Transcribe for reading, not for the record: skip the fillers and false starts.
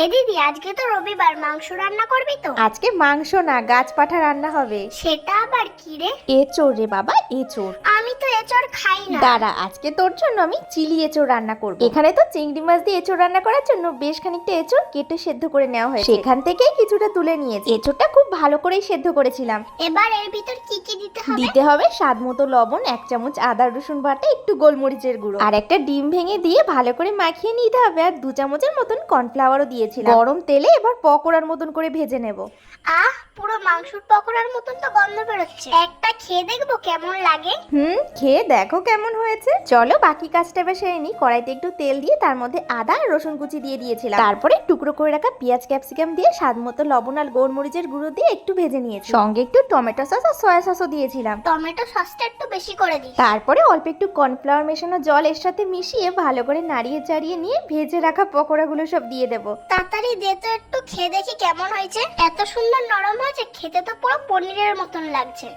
এ দিদি, আজকে তো রবিবার, মাংস রান্না করবি তো? আজকে মাংস না, গাছ পাঠা রান্না হবে। সেটা আবার কি রে? এঁচোড় রে বাবা, এঁচোড়। আমি তো এঁচড় খাই না। দাঁড়া, আজকে তোর জন্য আমি চিলি এঁচোড় রান্না করব। এখানে তো চিংড়ি মাছ দিয়ে এঁচোড় রান্না করার জন্য বেশ খানিকটা এঁচোড় কেটে সেদ্ধ করে নেওয়া হয়েছে, সেখান থেকেই কিছুটা তুলে নিয়েছি। এঁচোড়টা খুব ভালো করেই সেদ্ধ করেছিলাম। এবার এর ভিতর কি কি দিতে হবে? দিতে হবে স্বাদ মতো লবণ, 1 চামচ আদা রসুন বাটা, একটু গোলমরিচের গুঁড়ো, আর একটা ডিম ভেঙে দিয়ে ভালো করে মাখিয়ে নিতে হবে। আর 2 চামচের মতন কর্নফ্লাওয়ারও দিয়েছিলাম। গরম তেলে এবার পকোড়ার মতন করে ভেজে নেব। পুরো মাংসের পকোড়ার মতন তো গন্ধ বেরোচ্ছে। একটা খেয়ে দেখবো কেমন লাগে। খেয়ে দেখো কেমন হয়েছে। চলো বাকি কাজটা এবার সেরে নিই। কড়াইতে একটু তেল দিয়ে তার মধ্যে আদা আর রসুন কুচি দিয়ে দিয়েছিলাম। তারপরে টুকরো করে রাখা পেঁয়াজ ক্যাপসিকাম দিয়ে স্বাদ মতো লবণ আর গোলমরিচের গুঁড়ো দিয়ে একটু ভেজে নিয়েছি। সঙ্গে একটু টমেটো সস আর সয়া সসও দিয়েছিলাম। টমেটো সসটা একটু বেশি করে দিই। তারপরে অল্প একটু কর্নফ্লাওয়ার মেশানো জল এর সাথে মিশিয়ে ভালো করে নাড়িয়ে চাড়িয়ে নিয়ে ভেজে রাখা পকোড়াগুলো সব দিয়ে দেবো। তাড়াতাড়ি দে তো, একটু খেয়ে দেখি কেমন হয়েছে। এত সুন্দর নরম হয়েছে, খেতে তো পুরো পনিরের মতন লাগছে।